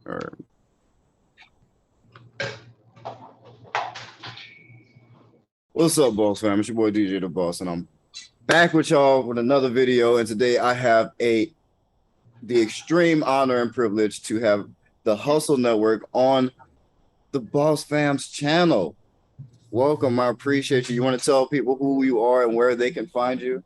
Or what's up, boss fam? It's your boy DJ the Boss, and I'm back with y'all with another video. And today I have the extreme honor and privilege to have the Hussle Network on the Boss Fam's channel. Welcome, I appreciate you. You want to tell people who you are and where they can find you?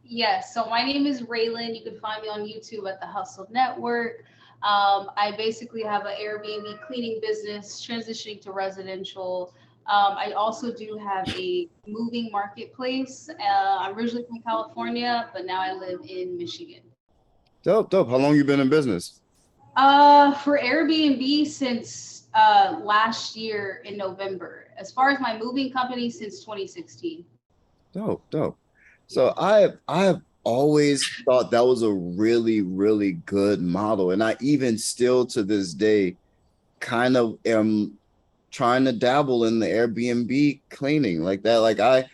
Yes, so my name is Raylan. You can find me on YouTube at the Hussle Network. I basically have an Airbnb cleaning business transitioning to residential. I also do have a moving marketplace. I'm originally from California, but now I live in Michigan. Dope, dope. How long you been in business? For Airbnb since last year in November. As far as my moving company, since 2016. Dope, dope. So I have always thought that was a really, really good model. And I even still to this day kind of am trying to dabble in the Airbnb cleaning like that. Like I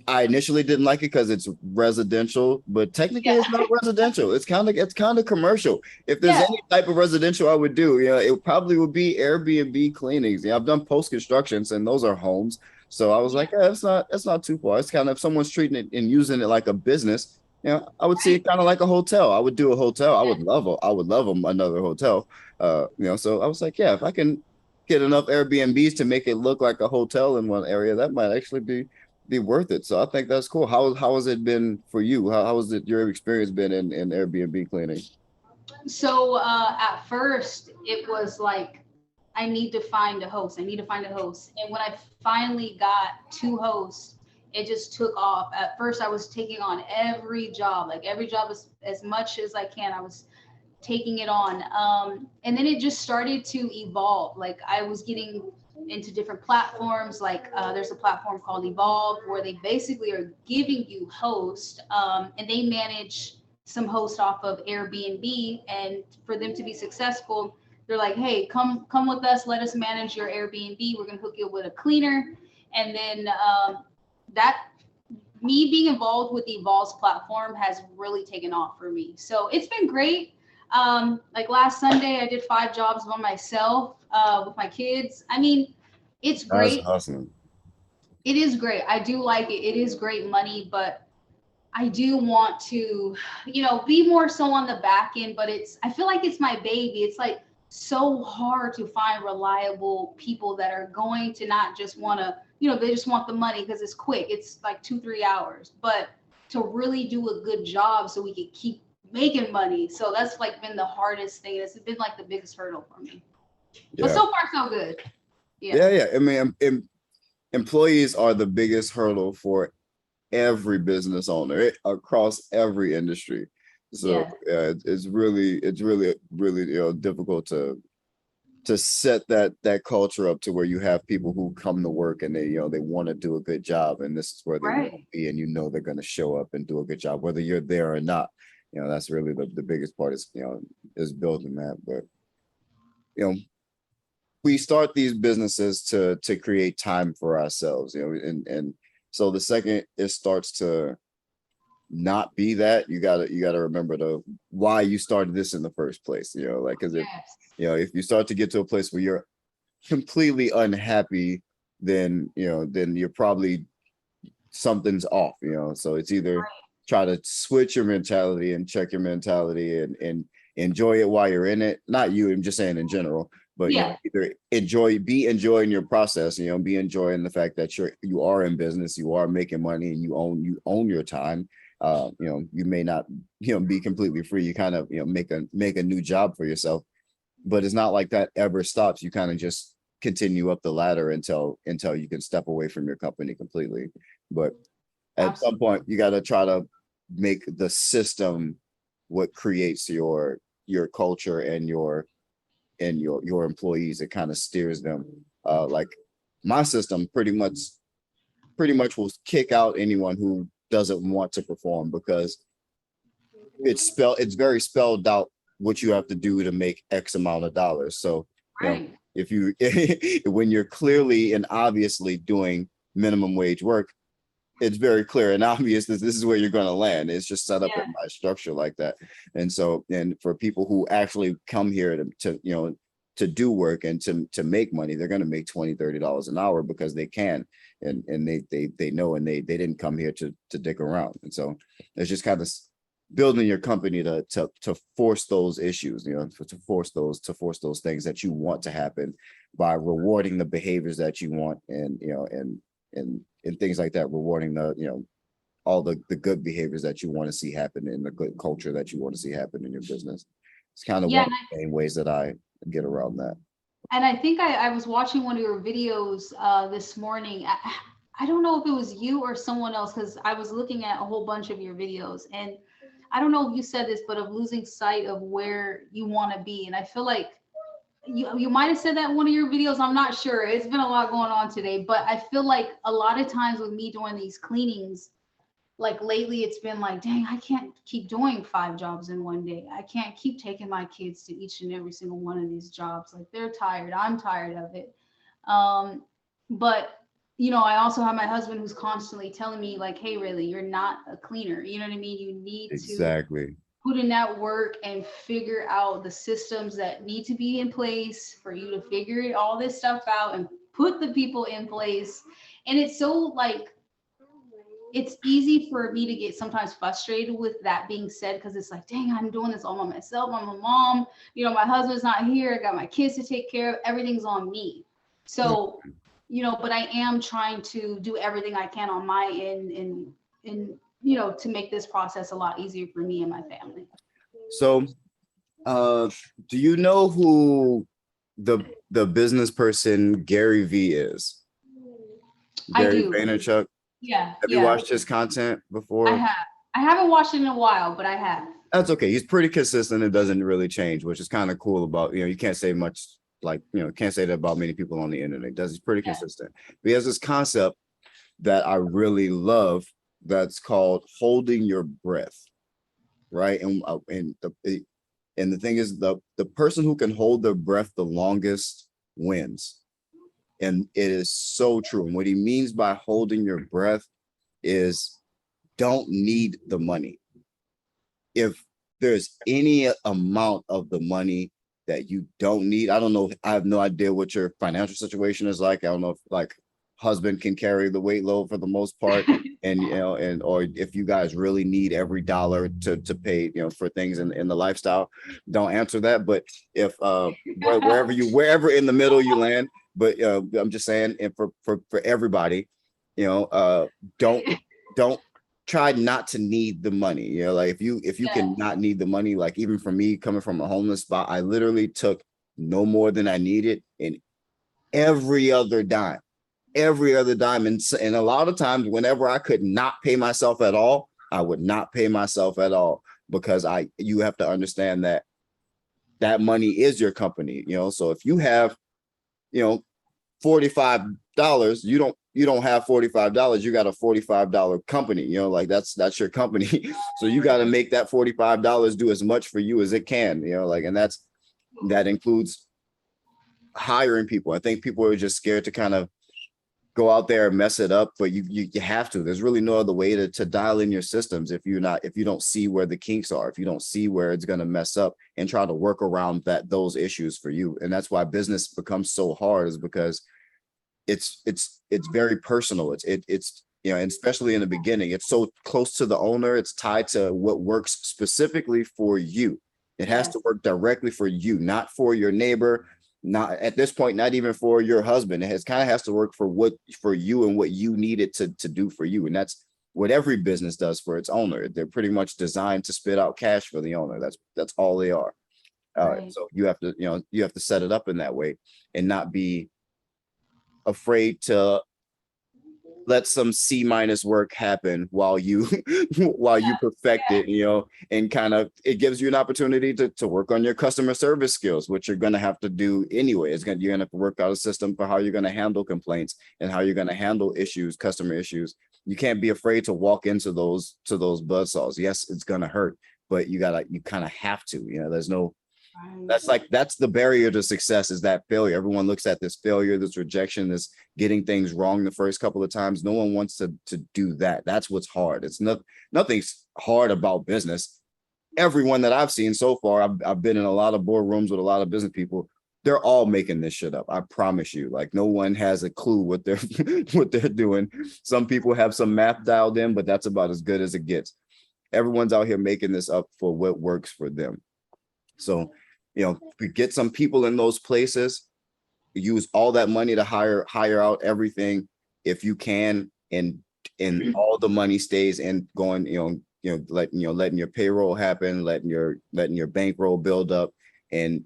I initially didn't like it because it's residential, but technically Yeah. it's not residential. It's kind of commercial. If there's Yeah. any type of residential I would do, it probably would be Airbnb cleanings. I've done post constructions and those are homes. So I was like, yeah, it's not too far. It's kind of if someone's treating it and using it like a business, I would see it kind of like a hotel. I would do a hotel. I would love another hotel. So I was like, yeah, if I can get enough Airbnbs to make it look like a hotel in one area, that might actually be worth it. So I think that's cool. How has it been for you? How has it your experience been in Airbnb cleaning? So at first it was like I need to find a host. I need to find a host. And when I finally got two hosts, it just took off. At first I was taking on every job, like every job as much as I can. I was taking it on. And then it just started to evolve. Like I was getting into different platforms. Like there's a platform called Evolve where they basically are giving you host and they manage some hosts off of Airbnb. And for them to be successful, they're like, hey, come with us. Let us manage your Airbnb. We're gonna hook you up with a cleaner. And then that me being involved with the Evolve's platform has really taken off for me. So it's been great. Like last Sunday, I did 5 jobs by myself with my kids. I mean, it's That's great. awesome. It is great. I do like it. It is great money, but I do want to, be more so on the back end. But I feel like it's my baby. It's like so hard to find reliable people that are going to not just want to, they just want the money because it's quick. It's like 2, 3 hours, but to really do a good job so we can keep making money. So that's like been the hardest thing. It's been like the biggest hurdle for me. But Yeah. so far so good. Yeah. Yeah, yeah. I mean, employees are the biggest hurdle for every business owner across every industry. So Yeah. yeah, it's really difficult to set that culture up to where you have people who come to work and they want to do a good job and this is where they want to Right. be and they're going to show up and do a good job whether you're there or not. That's really the biggest part is building that. But you know we start these businesses to create time for ourselves, and so the second it starts to not be that, you gotta remember the why you started this in the first place, like because if Yes. if you start to get to a place where you're completely unhappy, then you're probably something's off, so it's either Right. try to switch your mentality and check your mentality and enjoy it while you're in it. Not you, I'm just saying in general, but Yeah. either be enjoying your process, be enjoying the fact that you are in business, you are making money, and you own your time. You may not be completely free. You kind of make a new job for yourself, but it's not like that ever stops. You kind of just continue up the ladder until you can step away from your company completely. But at some Absolutely. point, you got to try to make the system what creates your culture and your employees. It kind of steers them. Like my system pretty much will kick out anyone who doesn't want to perform because it's very spelled out what you have to do to make X amount of dollars. So, Right. if you when you're clearly and obviously doing minimum wage work, it's very clear and obvious that this is where you're going to land. It's just set up Yeah. in my structure like that. And so, and for people who actually come here to you know, to do work and to make money, they're going to make $20, $30 an hour because they can, and they know, and they didn't come here to dick around. And so it's just kind of building your company to force those issues, you know, to force those things that you want to happen by rewarding the behaviors that you want, and you know, and things like that, rewarding the, you know, all the good behaviors that you want to see happen, in the good culture that you want to see happen in your business. It's kind of Yeah, one of the main ways that I get around that. and I think I was watching one of your videos this morning. I don't know if it was you or someone else, because I was looking at a whole bunch of your videos, and I don't know if you said this, but of losing sight of where you want to be. And I feel like you might have said that in one of your videos. I'm not sure. It's been a lot going on today, but I feel like a lot of times with me doing these cleanings, like lately it's been like, dang, I can't keep doing 5 jobs in one day. I can't keep taking my kids to each and every single one of these jobs. Like, they're tired, I'm tired of it. But you know, I also have my husband who's constantly telling me like, hey, really, you're not a cleaner, you know what I mean? You need to Exactly. put in that work and figure out the systems that need to be in place for you to figure all this stuff out and put the people in place. And it's so like, it's easy for me to get sometimes frustrated with that being said, because it's like, dang, I'm doing this all by myself. I'm a mom, you know, my husband's not here, I got my kids to take care of, everything's on me. So, you know, but I am trying to do everything I can on my end, and you know, to make this process a lot easier for me and my family. So, do you know who the business person Gary V is? I Gary do. Vaynerchuk. Yeah, Have you yeah. watched his content I before? have. I haven't watched it in a while, but I have. That's okay. He's pretty consistent. It doesn't really change, which is kind of cool about, you know, you can't say much, like, you know, can't say that about many people on the internet. He's pretty Yeah. consistent. But he has this concept that I really love that's called holding your breath, right? And the thing is, the person who can hold their breath the longest wins. And it is so true. And what he means by holding your breath is don't need the money. If there's any amount of the money that you don't need, I don't know, I have no idea what your financial situation is like. I don't know if like husband can carry the weight load for the most part, and you know, and or if you guys really need every dollar to pay, you know, for things in the lifestyle. Don't answer that. But if wherever in the middle you land, but I'm just saying, and for everybody, you know, don't try not to need the money. You know, like if you Yeah. can not need the money, like even for me coming from a homeless spot, I literally took no more than I needed in every other dime, every other dime. And a lot of times whenever I could not pay myself at all, I would not pay myself at all, because you have to understand that that money is your company, you know. So if you have, you know, $45, you don't have $45, you got a $45 company, you know, like that's your company. So you got to make that $45 do as much for you as it can, you know, like, and that includes hiring people. I think people are just scared to kind of go out there and mess it up, but you have to. There's really no other way to dial in your systems if you don't see where the kinks are, if you don't see where it's going to mess up, and try to work around those issues for you. And that's why business becomes so hard, is because it's very personal. It's you know, and especially in the beginning, it's so close to the owner. It's tied to what works specifically for you. It has to work directly for you, not for your neighbor, not at this point, not even for your husband. It kind of has to work for you and what you need it to do for you. And that's what every business does for its owner. They're pretty much designed to spit out cash for the owner. That's all they are. Right. So you have to set it up in that way, and not be afraid to let some C- work happen while you perfect it, you know, and kind of, it gives you an opportunity to work on your customer service skills, which you're going to have to do anyway. You're going to have to work out a system for how you're going to handle complaints and how you're going to handle customer issues. You can't be afraid to walk into those buzzsaws. Yes, it's going to hurt, but you kind of have to, you know, there's no That's the barrier to success, is that failure. Everyone looks at this failure, this rejection, this getting things wrong the first couple of times. No one wants to do that. That's what's hard. It's nothing's hard about business. Everyone that I've seen so far, I've been in a lot of boardrooms with a lot of business people. They're all making this shit up. I promise you. Like, no one has a clue what they're what they're doing. Some people have some math dialed in, but that's about as good as it gets. Everyone's out here making this up for what works for them. So, we get some people in those places, use all that money to hire out everything if you can, and all the money stays in going, letting your payroll happen, letting your bankroll build up, and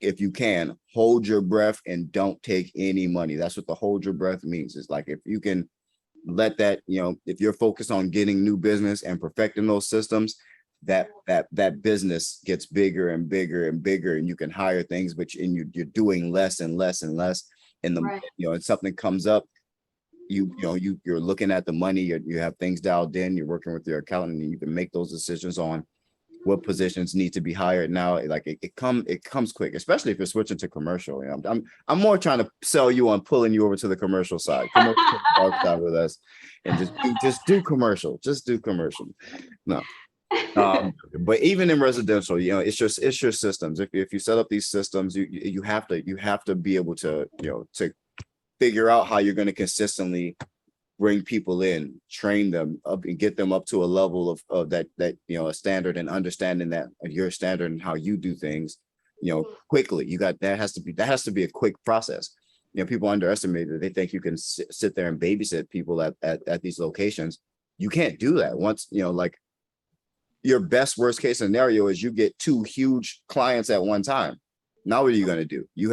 if you can, hold your breath and don't take any money. That's what the hold your breath means. It's like, if you can let that, if you're focused on getting new business and perfecting those systems, that business gets bigger and bigger and bigger, and you can hire things, but you're doing less and less and less. And and something comes up, you're looking at the money, you have things dialed in, you're working with your accountant, and you can make those decisions on what positions need to be hired now. Like, it comes quick, especially if you're switching to commercial. I'm more trying to sell you on pulling you over to the commercial side. Come over to the dark side with us, and just do commercial. Just do commercial. No. But even in residential, it's your systems. If you set up these systems, you have to be able to to figure out how you're going to consistently bring people in, train them up, and get them up to a level of that a standard, and understanding that your standard and how you do things quickly. That has to be a quick process. People underestimate it. They think you can sit there and babysit people at these locations. You can't do that. Once like, your best worst case scenario is you get 2 huge clients at one time. Now what are you going to do? You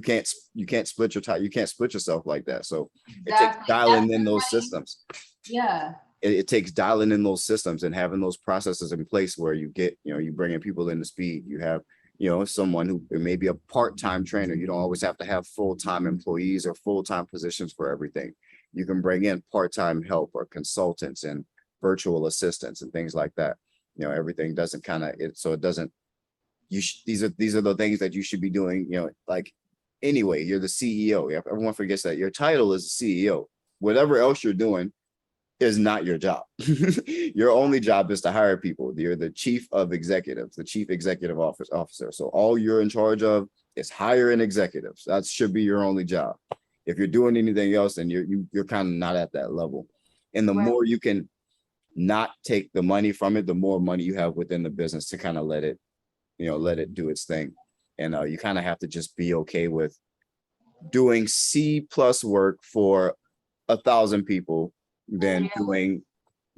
can't split your time. You can't split yourself like that. So it takes dialing in those systems. Yeah. It takes dialing in those systems and having those processes in place where you get, you bring in people into speed. You have, someone who may be a part-time trainer. You don't always have to have full-time employees or full-time positions for everything. You can bring in part-time help or consultants and virtual assistants and things like that. Everything doesn't these are the things that you should be doing, like, anyway. You're the CEO. Everyone forgets that your title is CEO. Whatever else you're doing is not your job. Your only job is to hire people. You're the chief of executives, the chief executive officer. So all you're in charge of is hiring executives. That should be your only job. If you're doing anything else, then you're kind of not at that level. And the more you can not take the money from it, the more money you have within the business to kind of let it do its thing. And you kind of have to just be okay with doing C+ work for 1,000 people than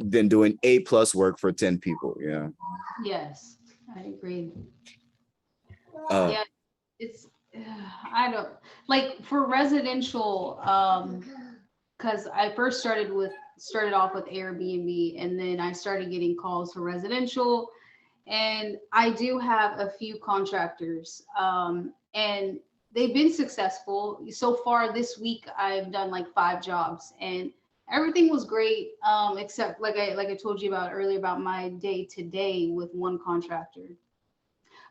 doing A+ work for 10 people. Yeah. Yes, I agree. Yeah, it's I don't like for residential, because I first started off with Airbnb, and then I started getting calls for residential, and I do have a few contractors, and they've been successful so far. This week I've done like 5 jobs, and everything was great, except like I told you about earlier about my day to day with one contractor.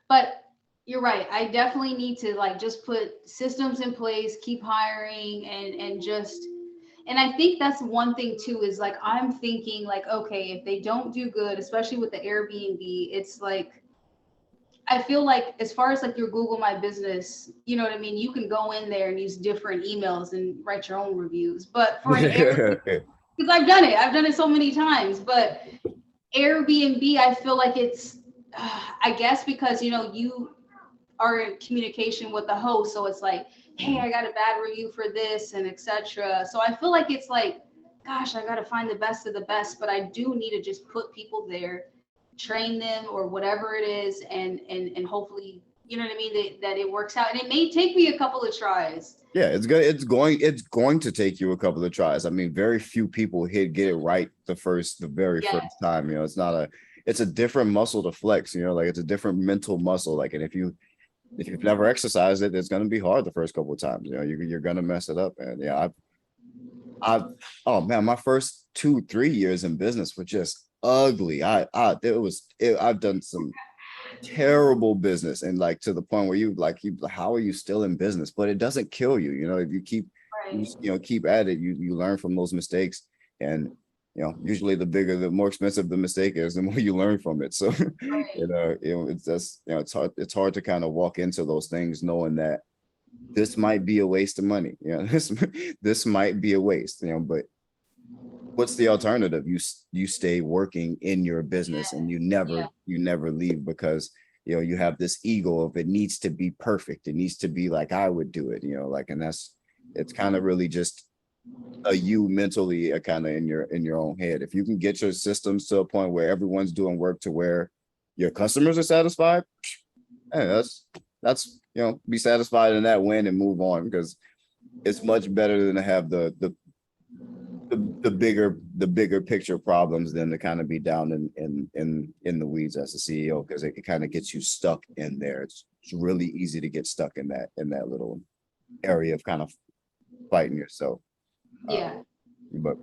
But you're right. I definitely need to like just put systems in place, keep hiring, and I think that's one thing too, is like I'm thinking like, okay, if they don't do good, especially with the Airbnb, it's like I feel like as far as like your Google My Business, you know what I mean? You can go in there and use different emails and write your own reviews. But for an Airbnb, because I've done it so many times, but Airbnb, I feel like it's, I guess because, you are in communication with the host. So it's like, hey, I got a bad review for this and etc. So I feel like it's like, gosh, I got to find the best of the best, but I do need to just put people there, train them or whatever it is. And hopefully, you know what I mean? That it works out. And it may take me a couple of tries. Yeah, it's good. It's going to take you a couple of tries. I mean, very few people get it right the very first time. It's a different muscle to flex, like it's a different mental muscle. Like, and if you've never exercised it, it's going to be hard the first couple of times. You're going to mess it up. And yeah, oh man, my first 2-3 years in business were just ugly. I've done some terrible business, and like to the point where how are you still in business? But it doesn't kill you, if you keep Right. keep at it, you learn from those mistakes. And usually the more expensive the mistake is, the more you learn from it. So Right. it's just it's hard to kind of walk into those things knowing that this might be a waste of money. This might be a waste, but what's the alternative? You stay working in your business, and you Yeah. never leave, because you have this ego of it needs to be perfect. It needs to be like I would do it, like, and it's kind of really just you mentally, kind of in your own head. If you can get your systems to a point where everyone's doing work to where your customers are satisfied, hey, that's be satisfied in that win and move on, because it's much better than to have the bigger picture problems than to kind of be down in the weeds as a CEO, because it kind of gets you stuck in there. It's really easy to get stuck in that little area of kind of fighting yourself. Yeah. But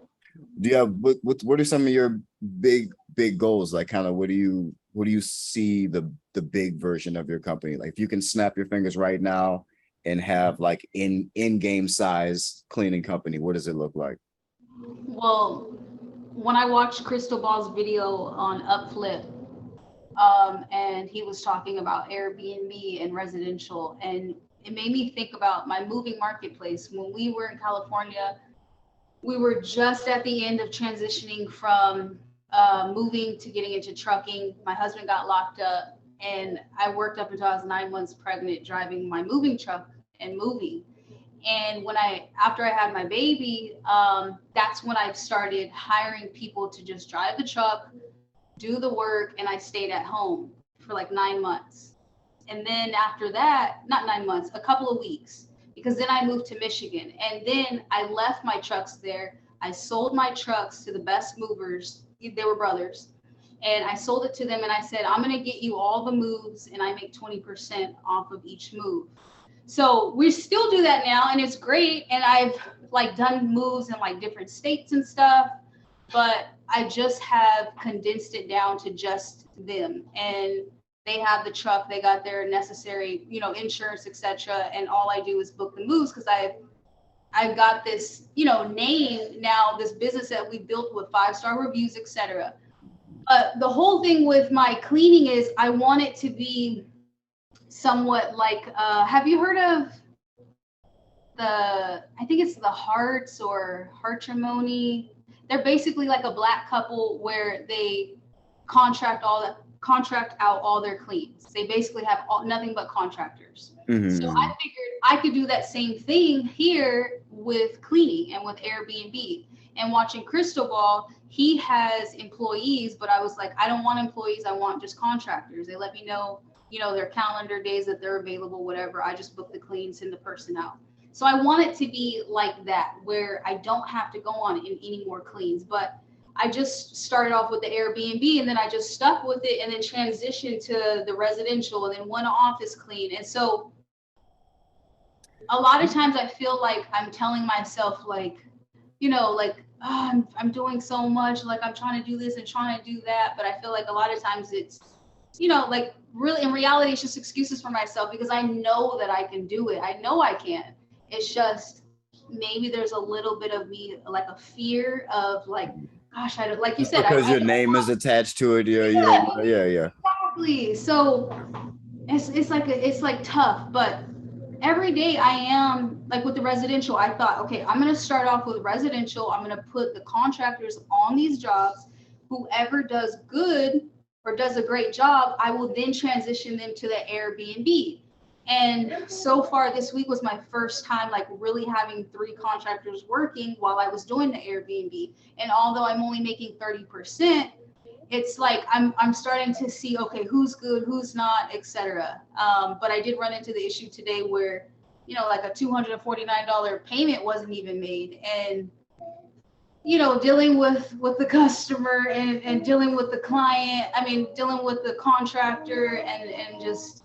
do you have what are some of your big goals? Like, kind of what do you see the big version of your company? Like, if you can snap your fingers right now and have like in-game size cleaning company, what does it look like? Well, when I watched Crystal Ball's video on Upflip, and he was talking about Airbnb and residential, and it made me think about my moving marketplace. When we were in California, we were just at the end of transitioning from moving to getting into trucking. My husband got locked up, and I worked up until I was 9 months pregnant driving my moving truck and moving. And after I had my baby, that's when I started hiring people to just drive the truck, do the work, and I stayed at home for like 9 months. And then after that, not 9 months, a couple of weeks, because then I moved to Michigan. And then I left my trucks there. I sold my trucks to the best movers. They were brothers. And I sold it to them, and I said, I'm going to get you all the moves, and I make 20% off of each move. So we still do that now, and it's great. And I've like done moves in like different states and stuff, but I just have condensed it down to just them. And they have the truck, they got their necessary, insurance, etc. And all I do is book the moves, because I've got this, name now, this business that we built with 5-star reviews, etc. But the whole thing with my cleaning is I want it to be somewhat like, have you heard of I think it's the Hearts or Heartrimony? They're basically like a Black couple where they contract out all their cleans. They basically have nothing but contractors. Mm-hmm. So I figured I could do that same thing here with cleaning and with Airbnb. And watching Crystal Ball, he has employees, but I was like, I don't want employees. I want just contractors. They let me know, their calendar days that they're available, whatever. I just book the clean, send the person out. So I want it to be like that, where I don't have to go on in any more cleans. But I just started off with the Airbnb, and then I just stuck with it, and then transitioned to the residential, and then one office clean. And so a lot of times I feel like I'm telling myself, like, like, oh, I'm doing so much, like I'm trying to do this and trying to do that. But I feel like a lot of times it's, like really in reality, it's just excuses for myself, because I know that I can do it. I know I can. It's just maybe there's a little bit of me, like a fear of like, gosh, I don't, like you Just said, because I your name is attached to it, yeah, yeah. exactly. So it's like tough, but every day I am like with the residential, I thought, okay, I'm going to start off with residential. I'm going to put the contractors on these jobs. Whoever does good or does a great job, I will then transition them to the Airbnb. And so far this week was my first time like really having 3 contractors working while I was doing the Airbnb. And although I'm only making 30%, it's like I'm starting to see, okay, who's good, who's not, etc. But I did run into the issue today where, like a $249 payment wasn't even made, and dealing with the customer and dealing with the client. I mean, dealing with the contractor and just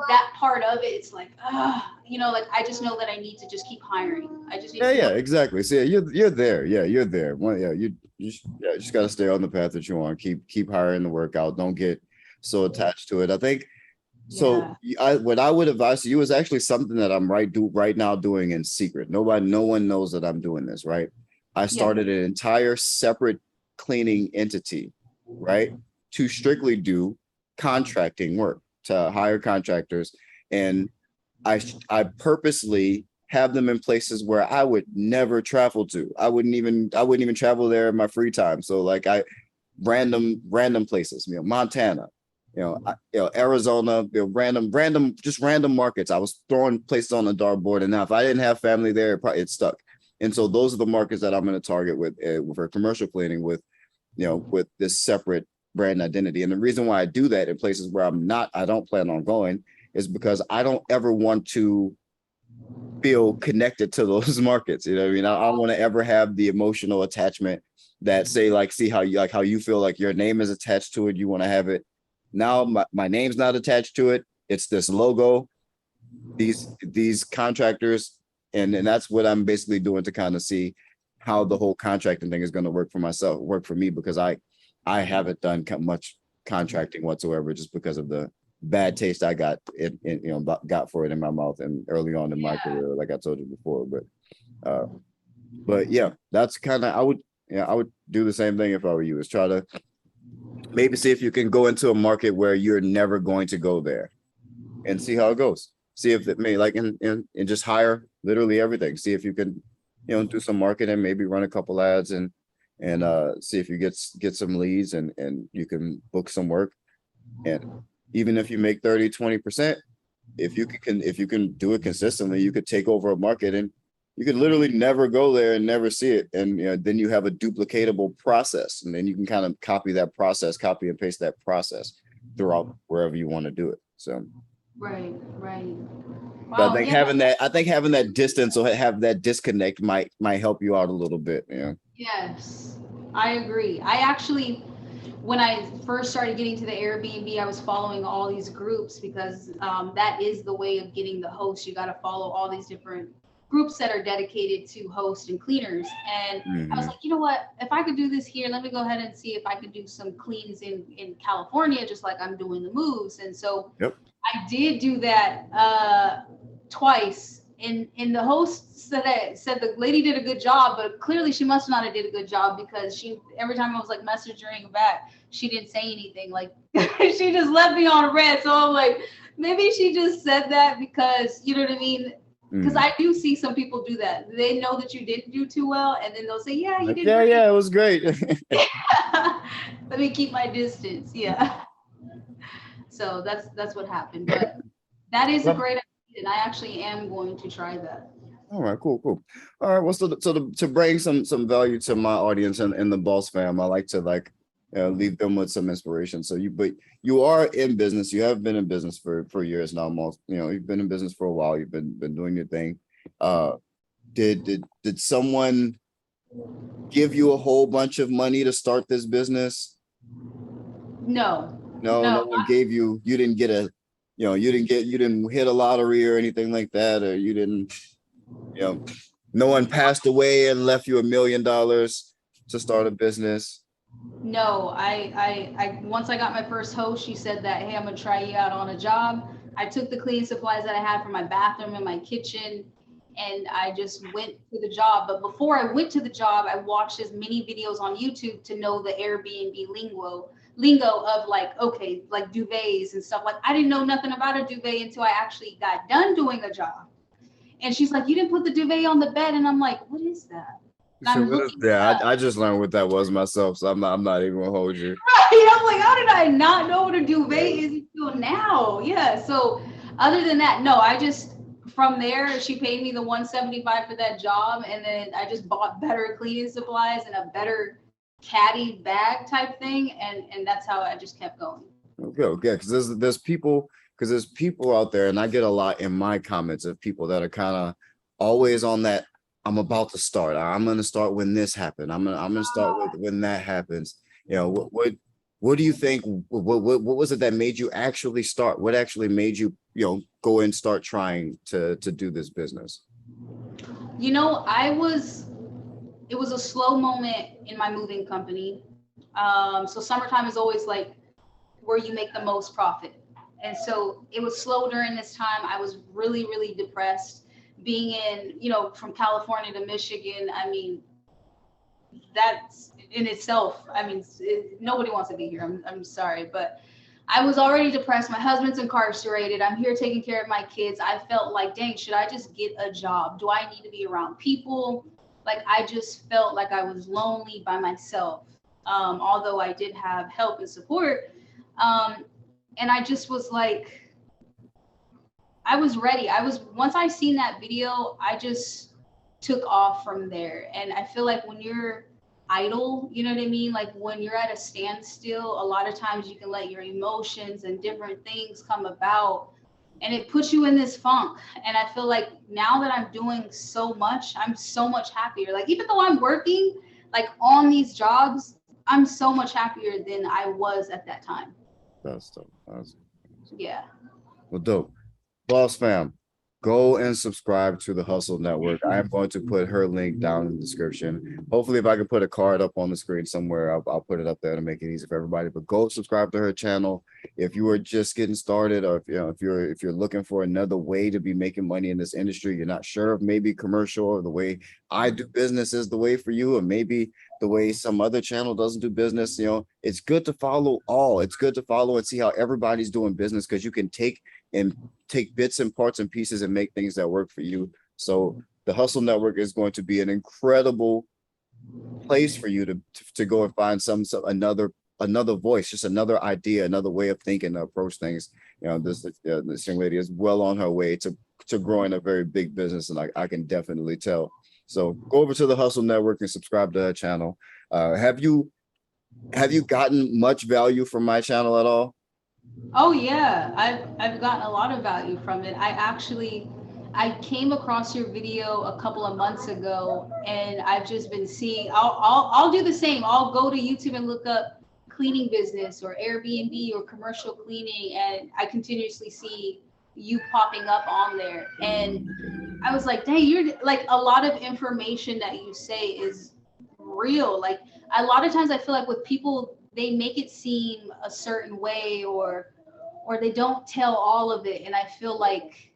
that part of it. It's like, like I just know that I need to just keep hiring. I just need Yeah, exactly. So yeah, you're there. Yeah, you're there. You just got to stay on the path that you want. Keep hiring the work out. Don't get so attached to it. I think so. Yeah. What I would advise you is actually something that I'm right now doing in secret. No one knows that I'm doing this, right? I Yeah. started an entire separate cleaning entity, right, to strictly do contracting work, to hire contractors, and I purposely have them in places where I would never travel to. I wouldn't even travel there in my free time. So like I random places, Montana, Arizona, just random markets. I was throwing places on the dartboard, and now if I didn't have family there, it stuck. And so those are the markets that I'm going to target with for commercial cleaning with, with this separate brand identity. And the reason why I do that in places where I don't plan on going is because I don't ever want to feel connected to those markets. You know what I mean? I don't want to ever have the emotional attachment that say like, see how you feel like your name is attached to it. You want to have it. Now my name's not attached to it. It's this logo, these contractors, and that's what I'm basically doing to kind of see how the whole contracting thing is going to work for me, because I haven't done much contracting whatsoever, just because of the bad taste I got got for it in my mouth and early on in my career, like I told you before. But yeah, that's kind of I would do the same thing if I were you, is try to maybe see if you can go into a market where you're never going to go there and see how it goes. See if it may like and just hire literally everything. See if you can, do some marketing, maybe run a couple ads and see if you get some leads and you can book some work. And even if you make 30-20%, if you can do it consistently, you could take over a market and you could literally never go there and never see it. And then you have a duplicatable process, and then you can kind of copy and paste that process throughout wherever you want to do it. So Right. but Wow. Yeah. I think having that distance or have that disconnect might help you out a little bit. Yes, I agree. I actually, when I first started getting to the Airbnb, I was following all these groups because that is the way of getting the host. You got to follow all these different groups that are dedicated to hosts and cleaners. And I was like, you know what? If I could do this here, let me go ahead and see if I could do some cleans in California, just like I'm doing the moves. And so Yep. I did do that twice. And the host said the lady did a good job, but clearly she must not have did a good job, because she, every time I was like messaging back, she didn't say anything. Like she just left me on red. So I'm like, maybe she just said that because, you know what I mean? Because I do see some people do that. They know that you didn't do too well, and then they'll say, yeah, you did great. Yeah, it was great. Let me keep my distance. Yeah. So that's what happened. But that is a great idea, and I actually am going to try that. All right, cool. All right, well, to bring some value to my audience and the Boss fam, I like to leave them with some inspiration. So you are in business. You have been in business for years now. Most, you've been in business for a while. You've been doing your thing. Did someone give you a whole bunch of money to start this business? No. No one gave you. You didn't get you didn't hit a lottery or anything like that, or you didn't. No one passed away and left you $1 million to start a business. No, I once I got my first host, she said that, hey, I'm gonna try you out on a job. I took the cleaning supplies that I had for my bathroom and my kitchen, and I just went to the job. But before I went to the job, I watched as many videos on YouTube to know the Airbnb lingo of like, okay, like duvets and stuff. Like I didn't know nothing about a duvet until I actually got done doing a job. And she's like, you didn't put the duvet on the bed. And I'm like, what is that? I just learned what that was myself, so I'm not even gonna hold you. Right. I'm like, how did I not know what a duvet is until now? Yeah. So other than that, no, I just, from there, she paid me the $175 for that job. And then I just bought better cleaning supplies and a better caddy bag type thing. And that's how I just kept going. Okay. Because there's people out there, and I get a lot in my comments of people that are kind of always on that. I'm about to start. I'm going to start when this happened. I'm going to start when that happens. What do you think? What was it that made you actually start? What actually made you, go and start trying to do this business? It was a slow moment in my moving company. So summertime is always like where you make the most profit. And so it was slow during this time. I was really, really depressed being in, you know, from California to Michigan. I mean, that's in itself, I mean, nobody wants to be here. I'm sorry, but I was already depressed. My husband's incarcerated. I'm here taking care of my kids. I felt like, dang, should I just get a job? Do I need to be around people? Like, I just felt like I was lonely by myself, although I did have help and support. And I just was like, I was ready. Once I seen that video, I just took off from there. And I feel like when you're idle, you know what I mean? Like when you're at a standstill, a lot of times you can let your emotions and different things come about and it puts you in this funk. And I feel like now that I'm doing so much, I'm so much happier. Like even though I'm working like on these jobs, I'm so much happier than I was at that time. That's dope. Yeah. Well, dope. Boss fam, go and subscribe to the Hussle Network. I am going to put her link down in the description. Hopefully, if I can put a card up on the screen somewhere, I'll put it up there to make it easy for everybody. But go subscribe to her channel. If you are just getting started, or if you're looking for another way to be making money in this industry, you're not sure if maybe commercial or the way I do business is the way for you, or maybe the way some other channel doesn't do business. You know, it's good to follow all. It's good to follow and see how everybody's doing business, because you can take bits and parts and pieces and make things that work for you. So the Hussle Network is going to be an incredible place for you to go and find another voice, just another idea, another way of thinking to approach things. You know, this young lady is well on her way to growing a very big business, and I can definitely tell. So go over to the Hussle Network and subscribe to her channel. Have you gotten much value from my channel at all? Oh yeah, I've gotten a lot of value from it. I came across your video a couple of months ago, and I've just been seeing. I'll do the same. I'll go to YouTube and look up cleaning business or Airbnb or commercial cleaning, and I continuously see you popping up on there. And I was like, dang, you're like, a lot of information that you say is real. Like a lot of times I feel like with people, they make it seem a certain way, or they don't tell all of it. And I feel like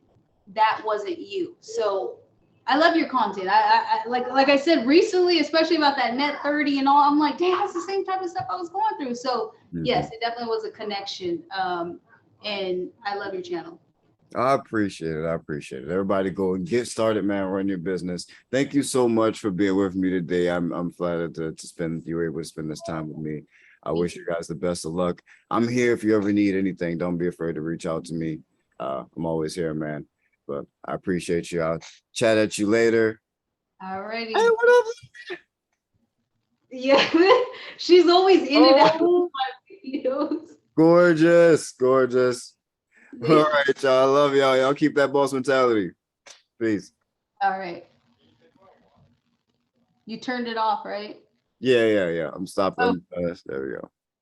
that wasn't you. So I love your content. I like I said recently, especially about that net 30 and all, I'm like, damn, that's the same type of stuff I was going through. So yes, it definitely was a connection. And I love your channel. I appreciate it. I appreciate it. Everybody go and get started, man. Run your business. Thank you so much for being with me today. I'm flattered you were able to spend this time with me. I wish you guys the best of luck. I'm here if you ever need anything. Don't be afraid to reach out to me. I'm always here, man. But I appreciate you. I'll chat at you later. Alrighty. Hey, what up? Yeah, she's always in and out of my videos. Gorgeous, gorgeous. Yeah. All right, y'all. I love y'all. Y'all keep that boss mentality. Peace. All right. You turned it off, right? Yeah. I'm stopping. There we go.